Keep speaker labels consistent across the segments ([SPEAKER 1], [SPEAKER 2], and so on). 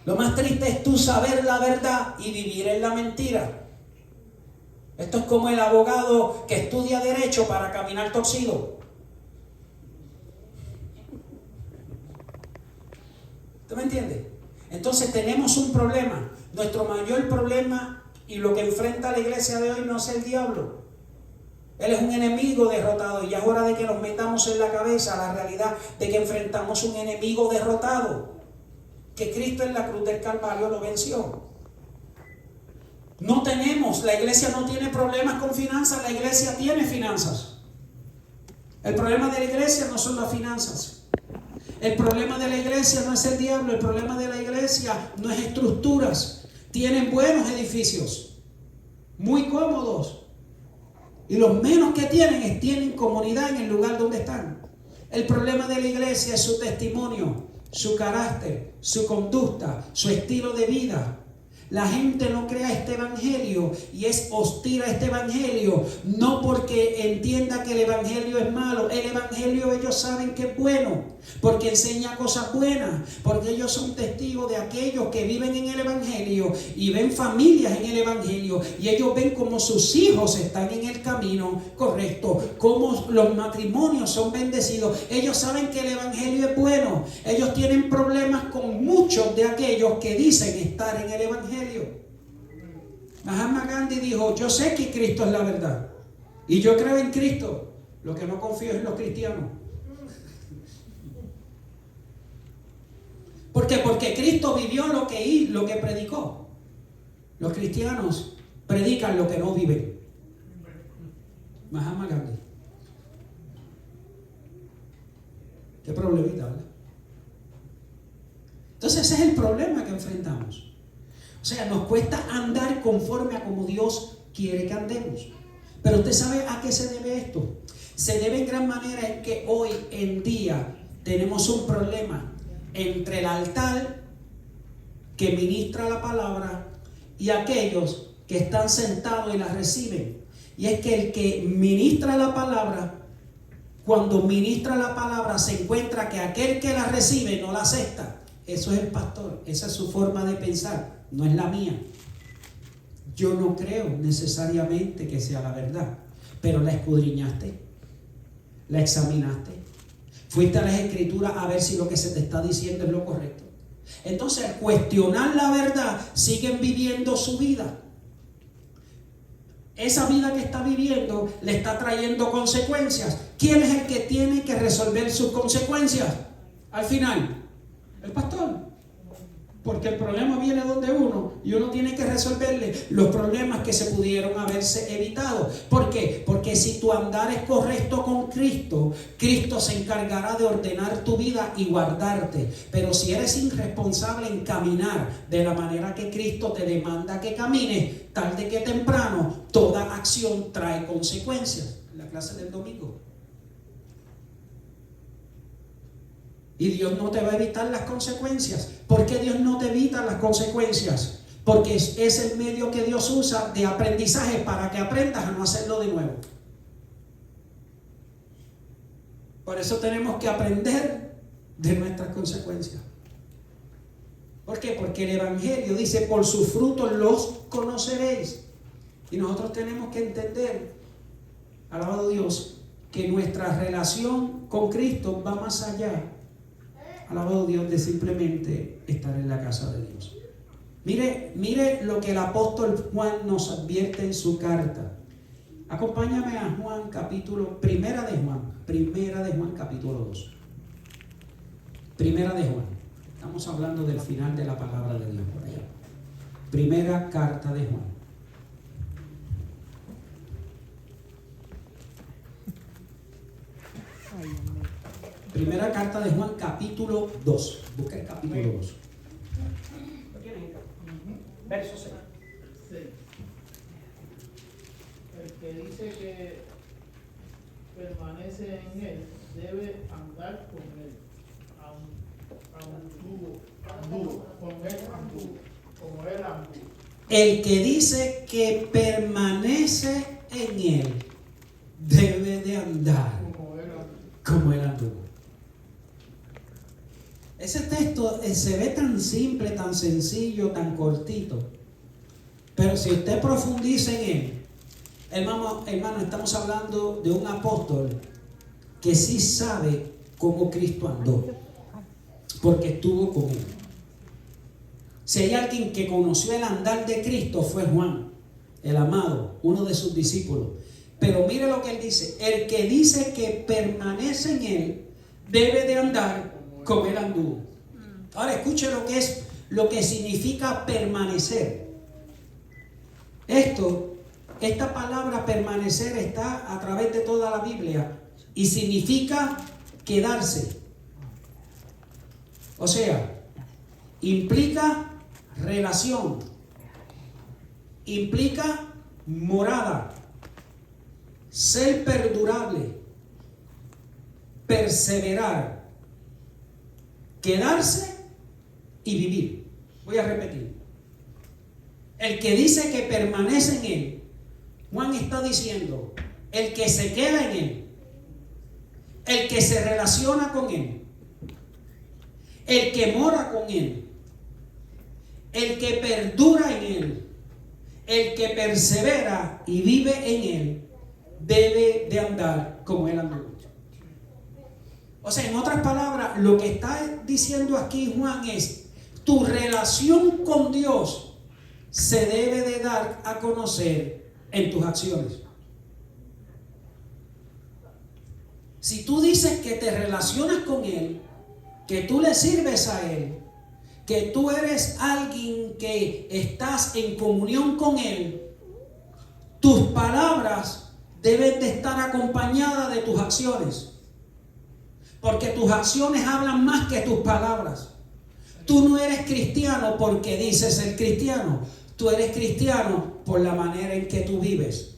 [SPEAKER 1] Lo más triste es tú saber la verdad y vivir en la mentira. Esto es como el abogado que estudia derecho para caminar torcido. ¿Tú me entiendes? Entonces tenemos un problema. Nuestro mayor problema y lo que enfrenta la iglesia de hoy no es el diablo. Él es un enemigo derrotado y ya es hora de que nos metamos en la cabeza la realidad de que enfrentamos un enemigo derrotado. Que Cristo en la cruz del Calvario lo venció. La iglesia no tiene problemas con finanzas, la iglesia tiene finanzas. El problema de la iglesia no son las finanzas. El problema de la iglesia no es el diablo, el problema de la iglesia no es estructuras. Tienen buenos edificios, muy cómodos. Y los menos que tienen comunidad en el lugar donde están. El problema de la iglesia es su testimonio, su carácter, su conducta, su estilo de vida. La gente no crea este evangelio y es hostil a este evangelio, no porque entienda que el evangelio es malo. El evangelio ellos saben que es bueno, porque enseña cosas buenas, porque ellos son testigos de aquellos que viven en el evangelio y ven familias en el evangelio, y ellos ven cómo sus hijos están en el camino correcto, cómo los matrimonios son bendecidos. Ellos saben que el evangelio es bueno. Ellos tienen problemas con muchos de aquellos que dicen estar en el evangelio. Mahatma Gandhi dijo: yo sé que Cristo es la verdad y yo creo en Cristo, lo que no confío es en los cristianos. ¿Por qué? Porque Cristo vivió lo que predicó. Los cristianos predican lo que no viven. Mahatma Gandhi. Qué problemita, ¿verdad? Entonces ese es el problema que enfrentamos. O sea, nos cuesta andar conforme a como Dios quiere que andemos. Pero usted sabe a qué se debe esto. Se debe en gran manera en que hoy en día tenemos un problema entre el altar que ministra la palabra y aquellos que están sentados y la reciben. Y es que el que ministra la palabra, cuando ministra la palabra, se encuentra que aquel que la recibe no la acepta. Eso es el pastor, esa es su forma de pensar. No es la mía. Yo no creo necesariamente que sea la verdad, pero la escudriñaste, la examinaste, fuiste a las escrituras a ver si lo que se te está diciendo es lo correcto. Entonces, al cuestionar la verdad, siguen viviendo su vida. Esa vida que está viviendo le está trayendo consecuencias. ¿Quién es el que tiene que resolver sus consecuencias? Al final, el pastor. Porque el problema viene donde uno y uno tiene que resolverle los problemas que se pudieron haberse evitado. ¿Por qué? Porque si tu andar es correcto con Cristo, Cristo se encargará de ordenar tu vida y guardarte. Pero si eres irresponsable en caminar de la manera que Cristo te demanda que camines, tarde que temprano, toda acción trae consecuencias. La clase del domingo. Y Dios no te va a evitar las consecuencias. ¿Por qué Dios no te evita las consecuencias? Porque es el medio que Dios usa de aprendizaje para que aprendas a no hacerlo de nuevo. Por eso tenemos que aprender de nuestras consecuencias. ¿Por qué? Porque el Evangelio dice: por sus frutos los conoceréis. Y nosotros tenemos que entender, alabado Dios, que nuestra relación con Cristo va más allá, alabado Dios, de simplemente estar en la casa de Dios. Mire lo que el apóstol Juan nos advierte en su carta. Acompáñame a Juan capítulo, primera de Juan capítulo 2. Primera de Juan. Estamos hablando del final de la palabra de Dios por allá. Primera carta de Juan. Primera carta de Juan, capítulo 2. Busca el capítulo 2. ¿Lo tienen? Verso 6.
[SPEAKER 2] Sí. El que dice que permanece en él debe andar con él. Como él anduvo.
[SPEAKER 1] El que dice que permanece en él debe de andar como él anduvo. Ese texto se ve tan simple, tan sencillo, tan cortito. Pero si usted profundiza en él, hermano, estamos hablando de un apóstol que sí sabe cómo Cristo andó, porque estuvo con él. Si hay alguien que conoció el andar de Cristo, fue Juan, el amado, uno de sus discípulos. Pero mire lo que él dice: el que dice que permanece en él debe de andar como él anduvo. Ahora escuche lo que significa permanecer. Esta palabra permanecer está a través de toda la Biblia y significa quedarse. O sea, implica relación, implica morada, ser perdurable, perseverar, quedarse y vivir. Voy a repetir. El que dice que permanece en él, Juan está diciendo, el que se queda en él, el que se relaciona con él, el que mora con él, el que perdura en él, el que persevera y vive en él, debe de andar como él andó. O sea, en otras palabras, lo que está diciendo aquí Juan es: tu relación con Dios se debe de dar a conocer en tus acciones. Si tú dices que te relacionas con Él, que tú le sirves a Él, que tú eres alguien que estás en comunión con Él, tus palabras deben de estar acompañadas de tus acciones. Porque tus acciones hablan más que tus palabras. Tú no eres cristiano porque dices ser cristiano. Tú eres cristiano por la manera en que tú vives.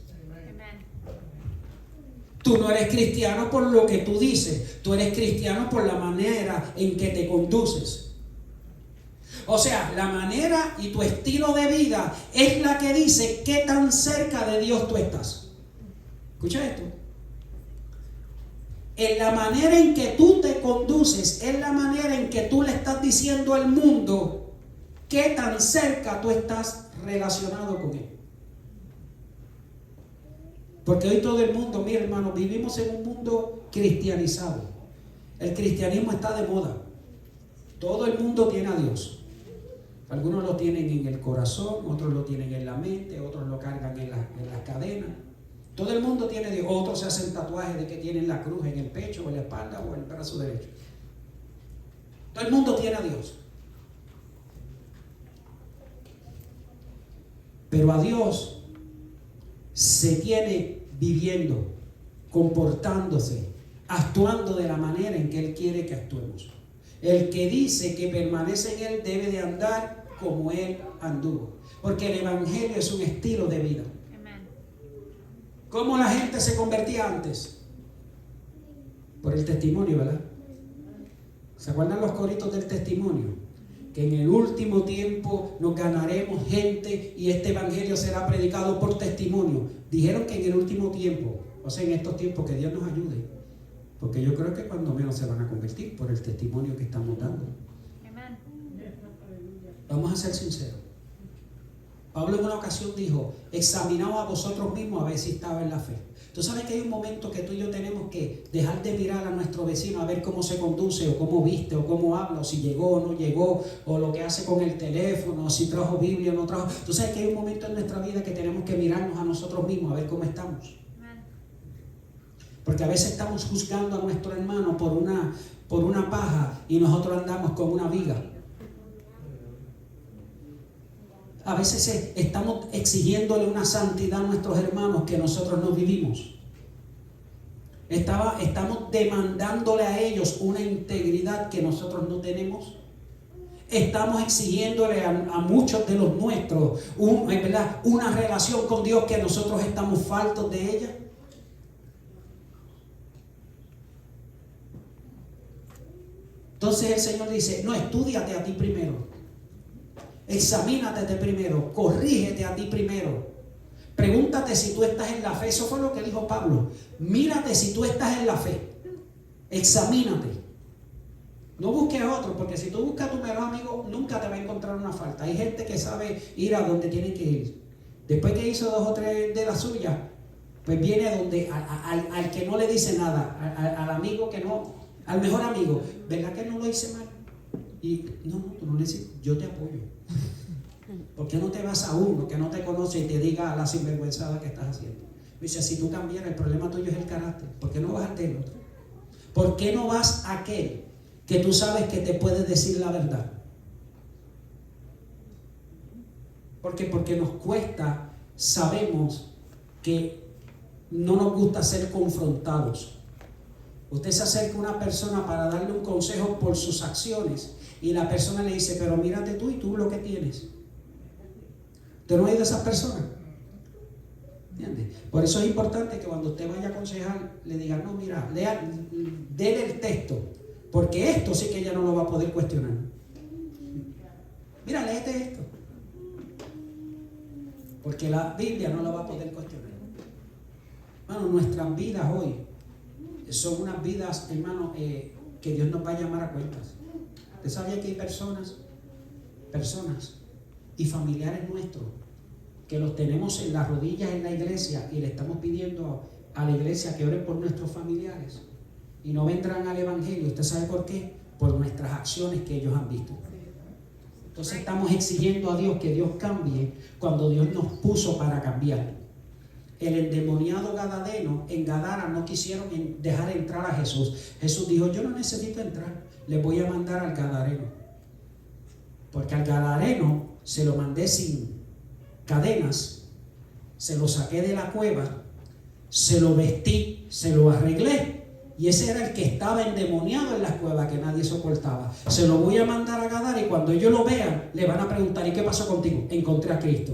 [SPEAKER 1] Tú no eres cristiano por lo que tú dices. Tú eres cristiano por la manera en que te conduces. O sea, la manera y tu estilo de vida es la que dice qué tan cerca de Dios tú estás. Escucha esto. En la manera en que tú te conduces, es la manera en que tú le estás diciendo al mundo qué tan cerca tú estás relacionado con él. Porque hoy todo el mundo, mi hermano, vivimos en un mundo cristianizado. El cristianismo está de moda. Todo el mundo tiene a Dios. Algunos lo tienen en el corazón, otros lo tienen en la mente, otros lo cargan en las cadenas. Todo el mundo tiene a Dios. Otros se hacen tatuajes de que tienen la cruz en el pecho, o en la espalda, o en el brazo derecho. Todo el mundo tiene a Dios. Pero a Dios se tiene viviendo, comportándose, actuando de la manera en que Él quiere que actuemos. El que dice que permanece en Él debe de andar como Él anduvo. Porque el Evangelio es un estilo de vida. ¿Cómo la gente se convertía antes? Por el testimonio, ¿verdad? ¿Se acuerdan los coritos del testimonio? Que en el último tiempo nos ganaremos gente y este evangelio será predicado por testimonio. Dijeron que en el último tiempo, o sea, en estos tiempos, que Dios nos ayude. Porque yo creo que cuando menos se van a convertir por el testimonio que estamos dando. Amén. Vamos a ser sinceros. Pablo en una ocasión dijo: examinaos a vosotros mismos a ver si estaba en la fe. Tú sabes que hay un momento que tú y yo tenemos que dejar de mirar a nuestro vecino a ver cómo se conduce, o cómo viste, o cómo habla, o si llegó o no llegó, o lo que hace con el teléfono, o si trajo Biblia o no trajo. Tú sabes que hay un momento en nuestra vida que tenemos que mirarnos a nosotros mismos a ver cómo estamos. Porque a veces estamos juzgando a nuestro hermano por una paja y nosotros andamos con una viga. A veces estamos exigiéndole una santidad a nuestros hermanos que nosotros no vivimos. Estamos demandándole a ellos una integridad que nosotros no tenemos. Estamos exigiéndole a muchos de los nuestros una relación con Dios que nosotros estamos faltos de ella. Entonces el Señor dice: no, estúdiate a ti primero. Examínate primero, corrígete a ti primero. Pregúntate si tú estás en la fe. Eso fue lo que dijo Pablo. Mírate si tú estás en la fe. Examínate. No busques a otro, porque si tú buscas a tu mejor amigo, nunca te va a encontrar una falta. Hay gente que sabe ir a donde tiene que ir. Después que hizo 2 o 3 de las suyas, pues viene a donde, al que no le dice nada, al amigo que no, al mejor amigo. ¿Verdad que no lo hice mal? Y no, tú no le dices, yo te apoyo. ¿Por qué no te vas a uno que no te conoce y te diga la sinvergüenzada que estás haciendo? Dice, si tú cambiaras, el problema tuyo es el carácter. ¿Por qué no vas al del otro? ¿Por qué no vas a aquel que tú sabes que te puede decir la verdad? Porque nos cuesta, sabemos que no nos gusta ser confrontados. Usted se acerca a una persona para darle un consejo por sus acciones y la persona le dice, pero mírate tú y tú lo que tienes. ¿Usted no ha oído a esas personas? ¿Entiendes? Por eso es importante que cuando usted vaya a aconsejar, le diga, no, mira, déle el texto, porque esto sí que ella no lo va a poder cuestionar. Mira, léete esto. Porque la Biblia no lo va a poder cuestionar. Bueno, nuestras vidas hoy son unas vidas, hermano, que Dios nos va a llamar a cuentas. ¿Usted sabía que hay personas y familiares nuestros que los tenemos en las rodillas en la iglesia y le estamos pidiendo a la iglesia que oren por nuestros familiares y no vendrán al evangelio? ¿Usted sabe por qué? Por nuestras acciones que ellos han visto. Entonces estamos exigiendo a Dios que Dios cambie cuando Dios nos puso para cambiar. El endemoniado Gadareno en Gadara no quisieron dejar entrar a Jesús. Jesús dijo, yo no necesito entrar, les voy a mandar al Gadareno. Porque al Gadareno se lo mandé sin cadenas, se lo saqué de la cueva, se lo vestí, se lo arreglé. Y ese era el que estaba endemoniado en la cueva que nadie soportaba. Se lo voy a mandar a Gadara y cuando ellos lo vean, le van a preguntar, ¿y qué pasó contigo? Encontré a Cristo.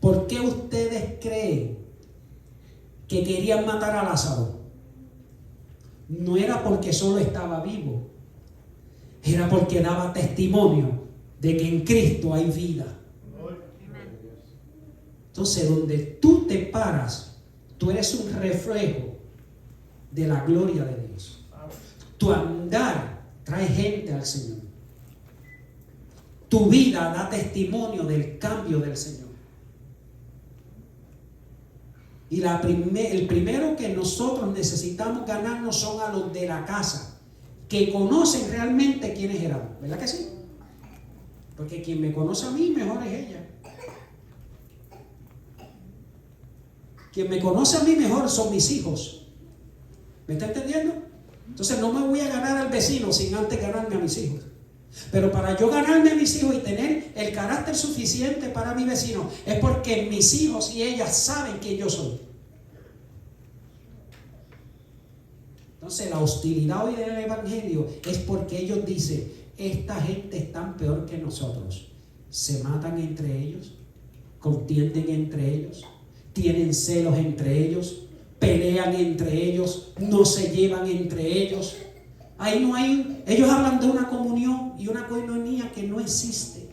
[SPEAKER 1] ¿Por qué ustedes creen que querían matar a Lázaro? No era porque solo estaba vivo, era porque daba testimonio de que en Cristo hay vida. Entonces, donde tú te paras, tú eres un reflejo de la gloria de Dios. Tu andar trae gente al Señor. Tu vida da testimonio del cambio del Señor. Y el primero que nosotros necesitamos ganarnos son a los de la casa, que conocen realmente quiénes éramos. ¿Verdad que sí? Porque quien me conoce a mí, mejor es ella. Quien me conoce a mí mejor son mis hijos. ¿Me está entendiendo? Entonces no me voy a ganar al vecino sin antes ganarme a mis hijos. Pero para yo ganarme a mis hijos y tener el carácter suficiente para mi vecino, es porque mis hijos y ellas saben quién yo soy. Entonces la hostilidad hoy del evangelio es porque ellos dicen, esta gente es tan peor que nosotros. Se matan entre ellos, contienden entre ellos, tienen celos entre ellos, pelean entre ellos, no se llevan entre ellos. Ahí no hay, ellos hablan de una comunión y una coinonía que no existe.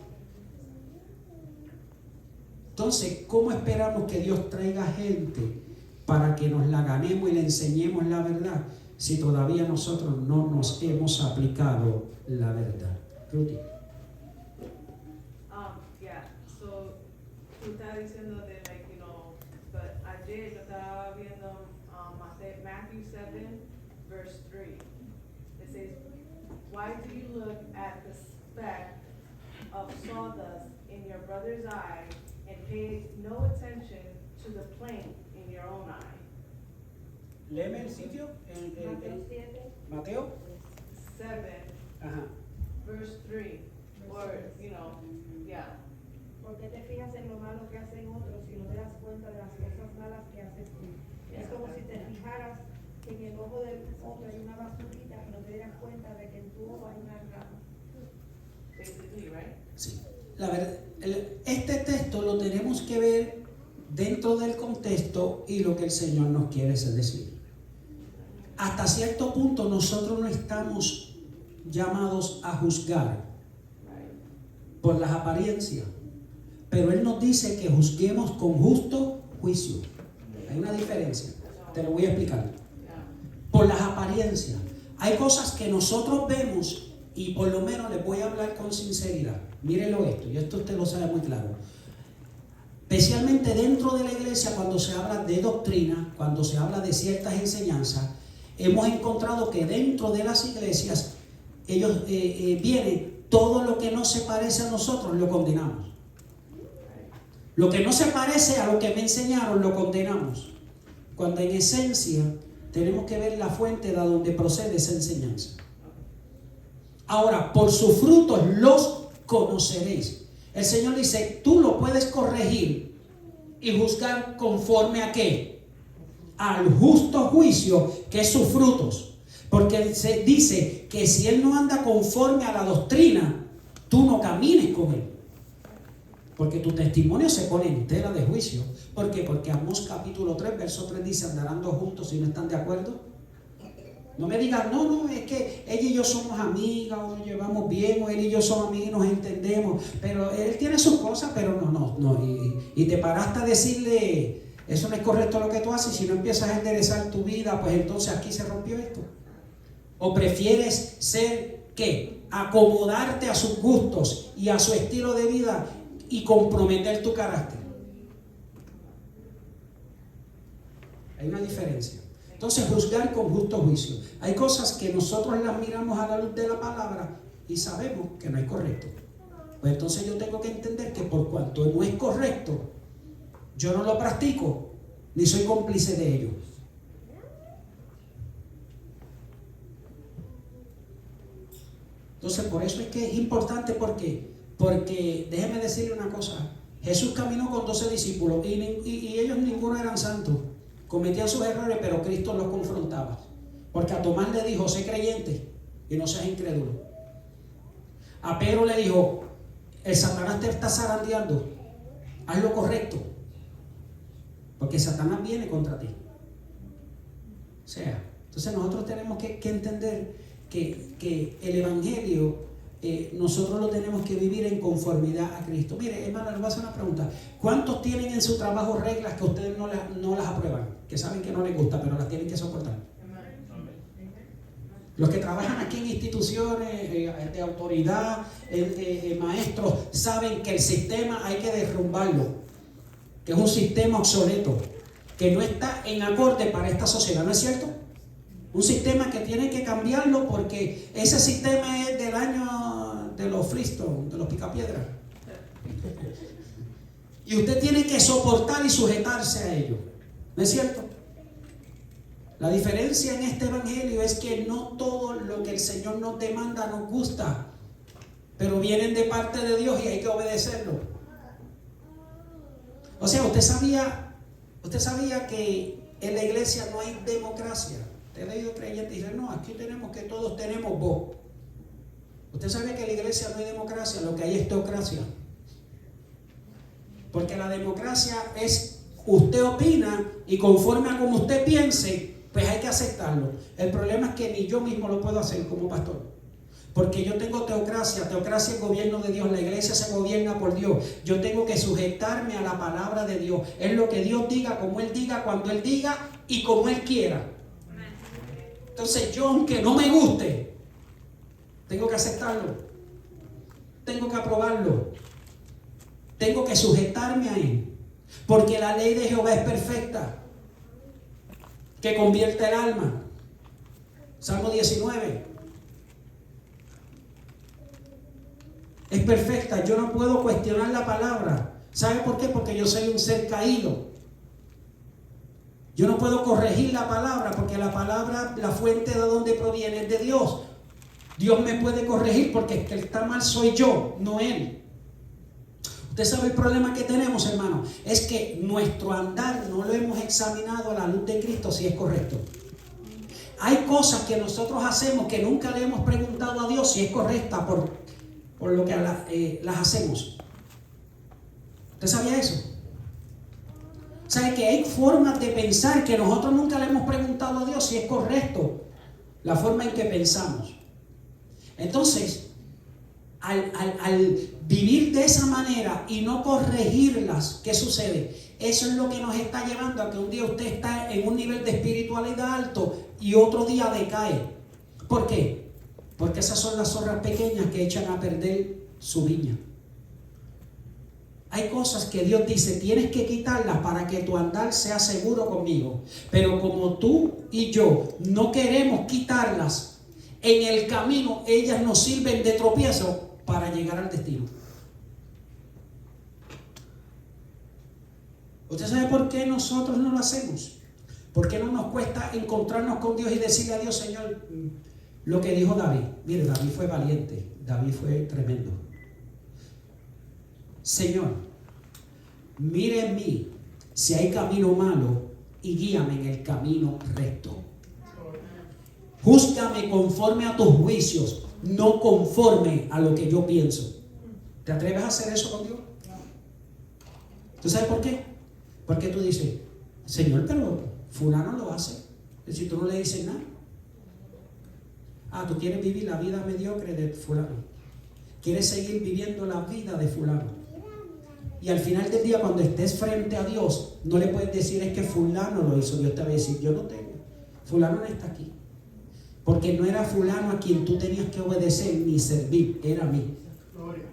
[SPEAKER 1] Entonces, ¿cómo esperamos que Dios traiga gente para que nos la ganemos y le enseñemos la verdad si todavía nosotros no nos hemos aplicado la verdad? Rudy.
[SPEAKER 3] So, tú estás diciendo de, ayer yo estaba viendo Matthew 7, verse 3. It says, why do you look at the speck of sawdust in your brother's eye and pay no attention to the plank in your own eye?
[SPEAKER 1] Léeme el sitio en Mateo
[SPEAKER 3] 7, verse 3. Or,
[SPEAKER 4] ¿Por qué te fijas en lo malo que hacen otros y no te das cuenta de las cosas malas que haces tú? Es como si te fijaras que en el ojo del otro hay una basurita y no te dieras cuenta de que en tu ojo hay una rama.
[SPEAKER 3] Basically, right?
[SPEAKER 1] Sí. La verdad, este texto lo tenemos que ver dentro del contexto y lo que el Señor nos quiere decir. Hasta cierto punto nosotros no estamos llamados a juzgar por las apariencias, pero Él nos dice que juzguemos con justo juicio. Hay una diferencia. Te lo voy a explicar. Por las apariencias. Hay cosas que nosotros vemos y por lo menos les voy a hablar con sinceridad. Mírenlo esto, y esto usted lo sabe muy claro. Especialmente dentro de la iglesia, cuando se habla de doctrina, cuando se habla de ciertas enseñanzas, hemos encontrado que dentro de las iglesias ellos viene todo lo que no se parece a nosotros, lo condenamos. Lo que no se parece a lo que me enseñaron, lo condenamos. Cuando en esencia tenemos que ver la fuente de donde procede esa enseñanza. Ahora, por sus frutos los conoceréis. El Señor dice, tú lo puedes corregir y juzgar conforme a ¿qué? Al justo juicio, que es sus frutos. Porque se dice que si Él no anda conforme a la doctrina, tú no camines con Él. Porque tu testimonio se pone en tela de juicio. ¿Por qué? Porque Amós capítulo 3, verso 3 dice, andarán dos juntos si no están de acuerdo. No me digan, no, es que ella y yo somos amigas, o nos llevamos bien, o él y yo somos amigos y nos entendemos. Pero él tiene sus cosas, pero no. Y te paraste a decirle, eso no es correcto lo que tú haces. Si no empiezas a enderezar tu vida, pues entonces aquí se rompió esto. ¿O prefieres ser, qué? Acomodarte a sus gustos y a su estilo de vida y comprometer tu carácter? Hay una diferencia. Entonces, juzgar con justo juicio. Hay cosas que nosotros las miramos a la luz de la palabra y sabemos que no es correcto. Pues entonces yo tengo que entender que por cuanto no es correcto, yo no lo practico, ni soy cómplice de ello. Entonces, por eso es que es importante, porque déjeme decirle una cosa. Jesús caminó con 12 discípulos y ellos ninguno eran santos. Cometían sus errores, pero Cristo los confrontaba. Porque a Tomás le dijo, sé creyente y no seas incrédulo. A Pedro le dijo, el Satanás te está zarandeando, haz lo correcto. Porque Satanás viene contra ti. O sea, entonces nosotros tenemos que entender que el Evangelio nosotros lo tenemos que vivir en conformidad a Cristo. Mire, hermano, les voy a hacer una pregunta. ¿Cuántos tienen en su trabajo reglas que ustedes no las aprueban? Que saben que no les gusta, pero las tienen que soportar. Los que trabajan aquí en instituciones de autoridad, maestros, saben que el sistema hay que derrumbarlo, que es un sistema obsoleto, que no está en acorde para esta sociedad, ¿no es cierto? Un sistema que tiene que cambiarlo porque ese sistema es del año de los Flintstones, de los Picapiedras. Y usted tiene que soportar y sujetarse a ello, ¿no es cierto? La diferencia en este evangelio es que no todo lo que el Señor nos demanda nos gusta, pero vienen de parte de Dios y hay que obedecerlo. O sea, usted sabía que en la iglesia no hay democracia. Usted ha leído creyentes y dice, no, aquí tenemos que todos tenemos voz. Usted sabe que en la iglesia no hay democracia, lo que hay es teocracia. Porque la democracia es, usted opina y conforme a como usted piense, pues hay que aceptarlo. El problema es que ni yo mismo lo puedo hacer como pastor. Porque yo tengo teocracia es el gobierno de Dios, la iglesia se gobierna por Dios. Yo tengo que sujetarme a la palabra de Dios. Es lo que Dios diga, como Él diga, cuando Él diga y como Él quiera. Entonces yo, aunque no me guste, tengo que aceptarlo, tengo que aprobarlo, tengo que sujetarme a Él, porque la ley de Jehová es perfecta, que convierte el alma. Salmo 19. Es perfecta, yo no puedo cuestionar la palabra. ¿Sabe por qué? Porque yo soy un ser caído. Yo no puedo corregir la palabra porque la palabra, la fuente de donde proviene es de Dios. Dios me puede corregir porque el que está mal soy yo, no Él. Usted sabe el problema que tenemos, hermano. Es que nuestro andar no lo hemos examinado a la luz de Cristo si es correcto. Hay cosas que nosotros hacemos que nunca le hemos preguntado a Dios si es correcta por lo que las hacemos. ¿Usted sabía eso? ¿Sabe que hay formas de pensar que nosotros nunca le hemos preguntado a Dios si es correcto la forma en que pensamos? Entonces, al vivir de esa manera y no corregirlas, ¿qué sucede? Eso es lo que nos está llevando a que un día usted está en un nivel de espiritualidad alto y otro día decae. ¿Por qué? Porque esas son las zorras pequeñas que echan a perder su viña. Hay cosas que Dios dice, tienes que quitarlas para que tu andar sea seguro conmigo. Pero como tú y yo no queremos quitarlas, en el camino ellas nos sirven de tropiezo para llegar al destino. ¿Usted sabe por qué nosotros no lo hacemos? ¿Por qué no nos cuesta encontrarnos con Dios y decirle a Dios, Señor, lo que dijo David? Mire, David fue valiente, David fue tremendo. Señor, mire en mí si hay camino malo y guíame en el camino recto. Júzgame conforme a tus juicios, no conforme a lo que yo pienso. ¿Te atreves a hacer eso con Dios? ¿Tú sabes por qué? Porque tú dices, Señor, pero fulano lo hace. Es decir, tú no le dices nada. Ah, tú quieres vivir la vida mediocre de fulano. Quieres seguir viviendo la vida de fulano. Y al final del día, cuando estés frente a Dios, no le puedes decir, es que fulano lo hizo. Dios te va a decir, yo no tengo. Fulano no está aquí. Porque no era fulano a quien tú tenías que obedecer ni servir, era a mí.
[SPEAKER 2] Gloria.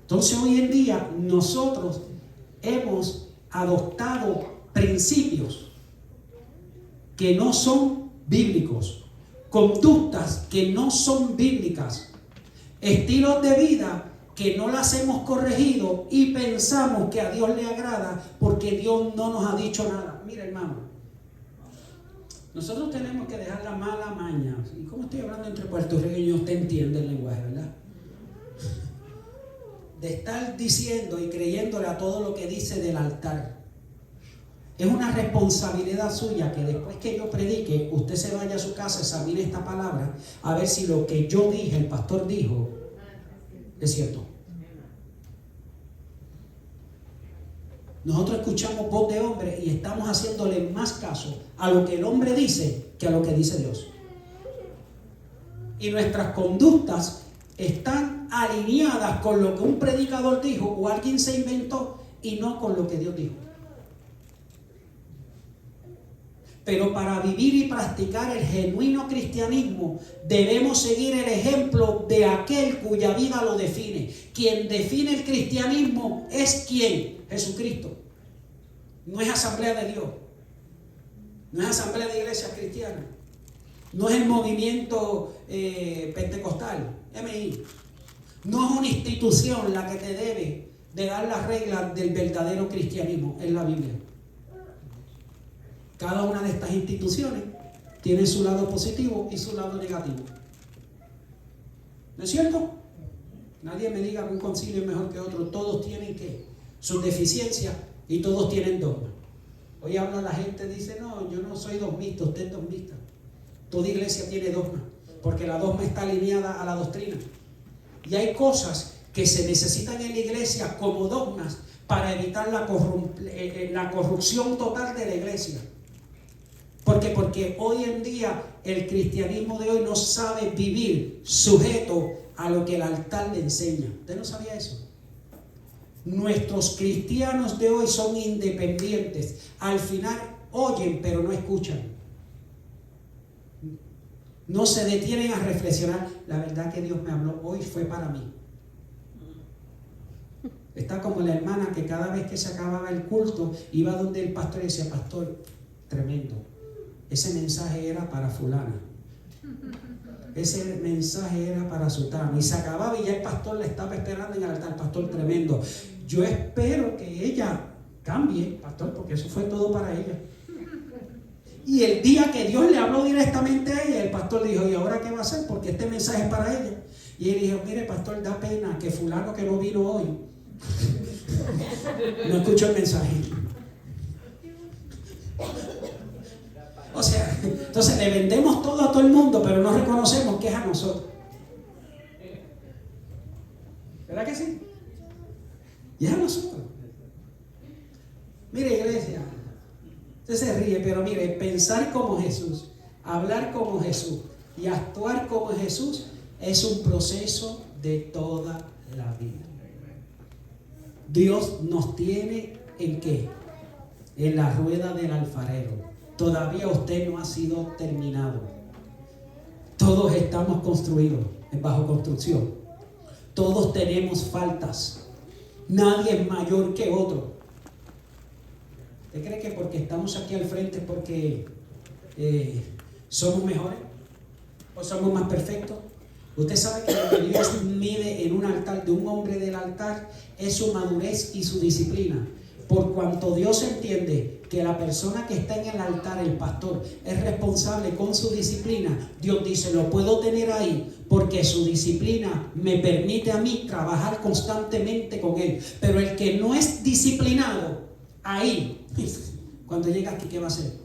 [SPEAKER 1] Entonces hoy en día nosotros hemos adoptado principios que no son bíblicos, conductas que no son bíblicas, estilos de vida que no las hemos corregido y pensamos que a Dios le agrada porque Dios no nos ha dicho nada. Mira, hermano, nosotros tenemos que dejar la mala maña. Y como estoy hablando entre puertorriqueños, usted entiende el lenguaje, ¿verdad? De estar diciendo y creyéndole a todo lo que dice del altar. Es una responsabilidad suya que después que yo predique, usted se vaya a su casa, examine esta palabra, a ver si lo que yo dije, el pastor dijo, es cierto. Nosotros escuchamos voz de hombre y estamos haciéndole más caso a lo que el hombre dice que a lo que dice Dios. Y nuestras conductas están alineadas con lo que un predicador dijo o alguien se inventó y no con lo que Dios dijo. Pero para vivir y practicar el genuino cristianismo debemos seguir el ejemplo de aquel cuya vida lo define. Quien define el cristianismo es ¿quién? Jesucristo. No es Asamblea de Dios. No es Asamblea de Iglesias Cristianas. No es el movimiento pentecostal, MI. No es una institución la que te debe de dar las reglas del verdadero cristianismo, es la Biblia. Cada una de estas instituciones tiene su lado positivo y su lado negativo. ¿No es cierto? Nadie me diga que un concilio es mejor que otro. Todos tienen sus deficiencias y todos tienen dogmas. Hoy habla la gente, dice, no, yo no soy dogmista, usted es dogmista. Toda iglesia tiene dogma, porque la dogma está alineada a la doctrina. Y hay cosas que se necesitan en la iglesia como dogmas para evitar la corrupción total de la iglesia. Porque hoy en día el cristianismo de hoy no sabe vivir sujeto a lo que el altar le enseña. ¿Usted no sabía eso? Nuestros cristianos de hoy son independientes. Al final oyen pero no escuchan. No se detienen a reflexionar. La verdad que Dios me habló hoy fue para mí. Está como la hermana que cada vez que se acababa el culto iba donde el pastor y decía, pastor, tremendo. Ese mensaje era para fulana. Ese mensaje era para sutano. Y se acababa y ya el pastor le estaba esperando en el altar. Pastor, tremendo. Yo espero que ella cambie, pastor, porque eso fue todo para ella. Y el día que Dios le habló directamente a ella, el pastor dijo, ¿y ahora qué va a hacer? Porque este mensaje es para ella. Y él dijo, mire, pastor, da pena que fulano que no vino hoy no escuchó el mensaje. O sea, entonces le vendemos todo a todo el mundo, pero no reconocemos que es a nosotros. ¿Verdad que sí? Y es a nosotros. Mire, iglesia, usted se ríe, pero mire, pensar como Jesús, hablar como Jesús y actuar como Jesús Es un proceso de toda la vida. Dios nos tiene ¿en qué? En la rueda del alfarero. Todavía usted no ha sido terminado. Todos estamos construidos, bajo construcción. Todos tenemos faltas. Nadie es mayor que otro. ¿Usted cree que porque estamos aquí al frente es porque somos mejores? ¿O somos más perfectos? Usted sabe que lo que Dios mide en un altar de un hombre del altar es su madurez y su disciplina. Por cuanto Dios entiende que la persona que está en el altar, el pastor, es responsable con su disciplina, Dios dice, lo puedo tener ahí porque su disciplina me permite a mí trabajar constantemente con él. Pero el que no es disciplinado, ahí, cuando llega aquí, ¿qué va a hacer?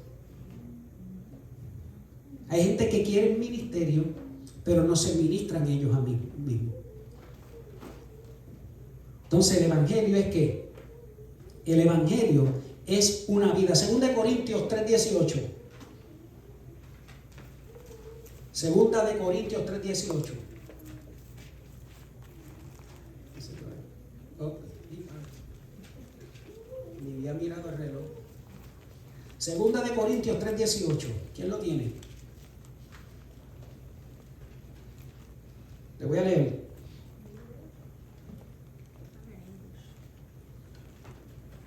[SPEAKER 1] Hay gente que quiere el ministerio, pero no se ministran ellos a mí mismos. Entonces el evangelio es que el evangelio es una vida. 2 Corintios 3:18. 2 Corintios 3:18. Ni había mirado el reloj. 2 Corintios 3:18. ¿Quién lo tiene? Le voy a leer.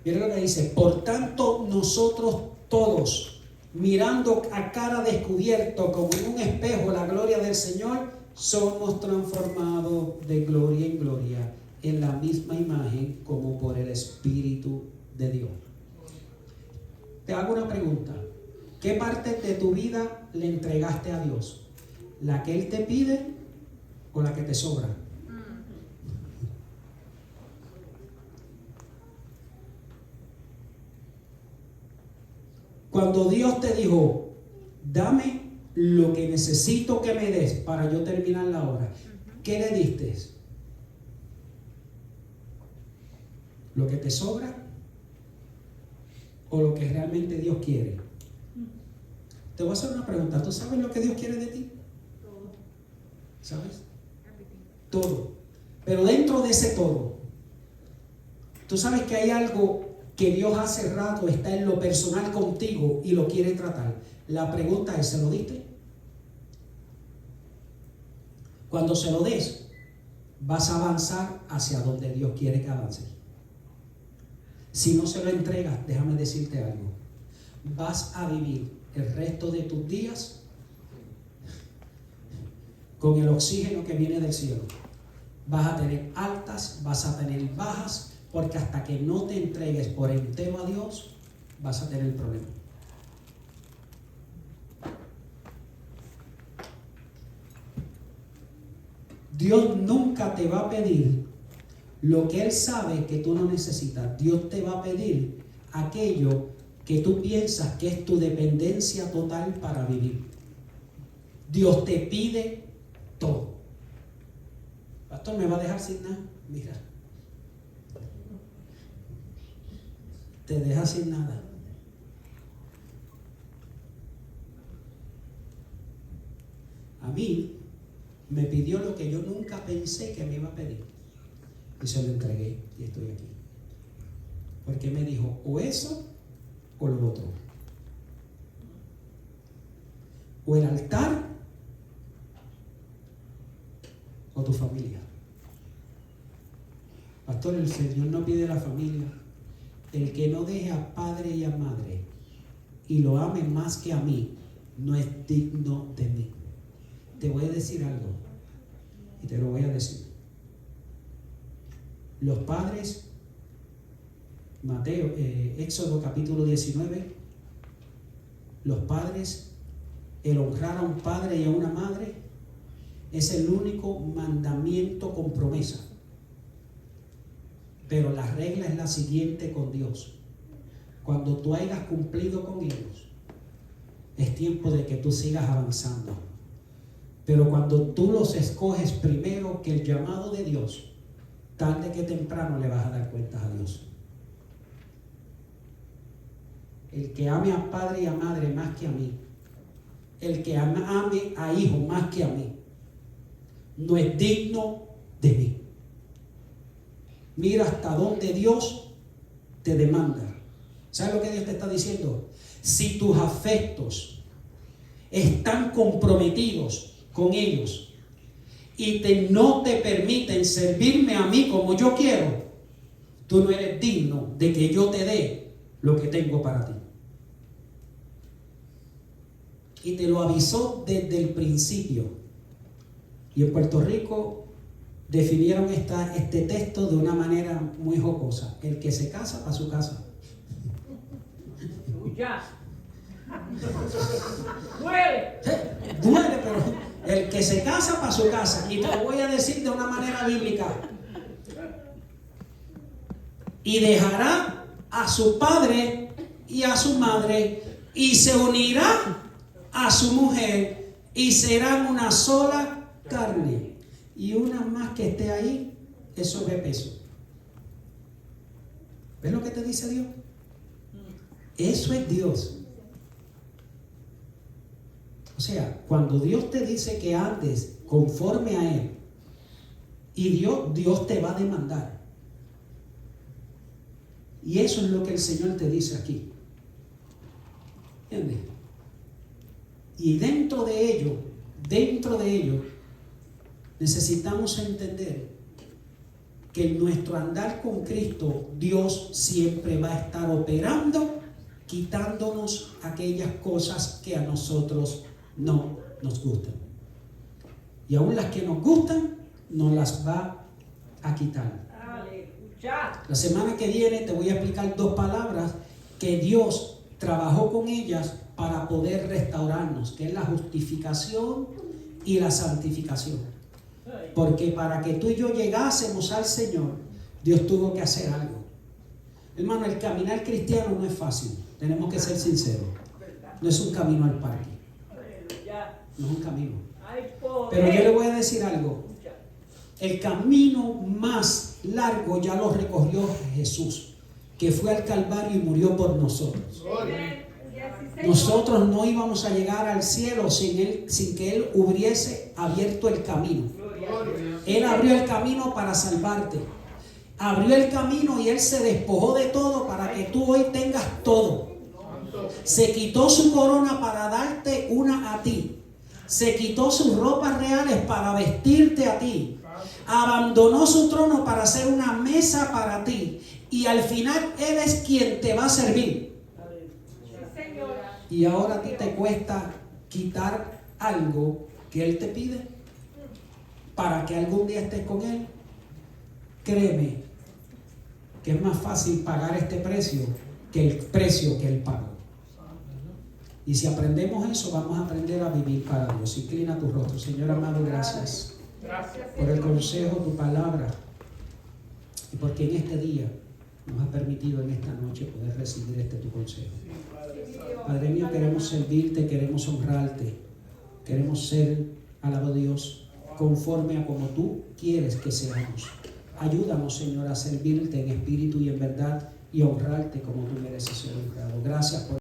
[SPEAKER 1] Miren lo que dice: por tanto, nosotros todos, mirando a cara descubierto como en un espejo la gloria del Señor, somos transformados de gloria en gloria en la misma imagen como por el Espíritu de Dios. Te hago una pregunta. ¿Qué parte de tu vida le entregaste a Dios? ¿La que Él te pide o la que te sobra? Cuando Dios te dijo, dame lo que necesito que me des para yo terminar la obra, ¿qué le diste? ¿Lo que te sobra o lo que realmente Dios quiere? Te voy a hacer una pregunta. ¿Tú sabes lo que Dios quiere de ti?
[SPEAKER 3] Todo.
[SPEAKER 1] ¿Sabes? Todo. Pero dentro de ese todo, tú sabes que hay algo que Dios hace rato está en lo personal contigo y lo quiere tratar. La pregunta es, ¿se lo diste? Cuando se lo des, vas a avanzar hacia donde Dios quiere que avances. Si no se lo entregas, déjame decirte algo. Vas a vivir el resto de tus días con el oxígeno que viene del cielo. Vas a tener altas, vas a tener bajas, porque hasta que no te entregues por entero a Dios, vas a tener problemas. Dios nunca te va a pedir lo que Él sabe que tú no necesitas. Dios te va a pedir aquello que tú piensas que es tu dependencia total para vivir. Dios te pide todo. Pastor, ¿me va a dejar sin nada? Mira, te deja sin nada. A mí me pidió lo que yo nunca pensé que me iba a pedir y se lo entregué y estoy aquí, porque me dijo o eso o lo otro, o el altar o tu familia. Pastor, el Señor no pide la familia. El que no deje a padre y a madre y lo ame más que a mí, no es digno de mí. Te voy a decir algo y te lo voy a decir. Los padres, Éxodo capítulo 19, los padres, el honrar a un padre y a una madre es el único mandamiento con promesa. Pero la regla es la siguiente con Dios. Cuando tú hayas cumplido con ellos, es tiempo de que tú sigas avanzando. Pero cuando tú los escoges primero que el llamado de Dios, tarde que temprano le vas a dar cuentas a Dios. El que ame a padre y a madre más que a mí, el que ame a hijo más que a mí, no es digno de mí. Mira hasta dónde Dios te demanda. ¿Sabes lo que Dios te está diciendo? Si tus afectos están comprometidos con ellos y no te permiten servirme a mí como yo quiero, tú no eres digno de que yo te dé lo que tengo para ti. Y te lo avisó desde el principio. Y en Puerto Rico definieron este texto de una manera muy jocosa. El que se casa, para su casa.
[SPEAKER 5] Ya. Duele.
[SPEAKER 1] Duele, pero el que se casa, para su casa. Y te lo voy a decir de una manera bíblica. Y dejará a su padre y a su madre y se unirá a su mujer y serán una sola carne. Y una más que esté ahí es sobrepeso. ¿Ves lo que te dice Dios? Eso es Dios. O sea, cuando Dios te dice que andes conforme a Él, y Dios te va a demandar. Y eso es lo que el Señor te dice aquí. ¿Entiendes? Y dentro de ello, necesitamos entender que en nuestro andar con Cristo, Dios siempre va a estar operando, quitándonos aquellas cosas que a nosotros no nos gustan. Y aún las que nos gustan, nos las va a quitar.
[SPEAKER 5] Aleluya.
[SPEAKER 1] La semana que viene te voy a explicar 2 palabras que Dios trabajó con ellas para poder restaurarnos, que es la justificación y la santificación. Porque para que tú y yo llegásemos al Señor, Dios tuvo que hacer algo. Hermano, el caminar cristiano no es fácil, tenemos que ser sinceros. No es un camino al parque, no es un camino. Pero yo le voy a decir algo. El camino más largo ya lo recorrió Jesús, que fue al Calvario y murió por nosotros. Nosotros no íbamos a llegar al cielo sin que Él hubiese abierto el camino. Él abrió el camino para salvarte. Abrió el camino y Él se despojó de todo para que tú hoy tengas todo. Se quitó su corona para darte una a ti. Se quitó sus ropas reales para vestirte a ti. Abandonó su trono para hacer una mesa para ti. Y al final Él es quien te va a servir. Y ahora a ti te cuesta quitar algo que Él te pide para que algún día estés con Él. Créeme que es más fácil pagar este precio que el precio que Él pagó. Y si aprendemos eso, vamos a aprender a vivir para Dios. Inclina tu rostro. Señor amado, gracias por el consejo, tu palabra, y porque en este día nos has permitido en esta noche poder recibir tu consejo. Padre mío, queremos servirte, queremos honrarte, queremos ser, alabado Dios, conforme a como tú quieres que seamos. Ayúdanos, Señor, a servirte en espíritu y en verdad y honrarte como tú mereces ser honrado. Gracias por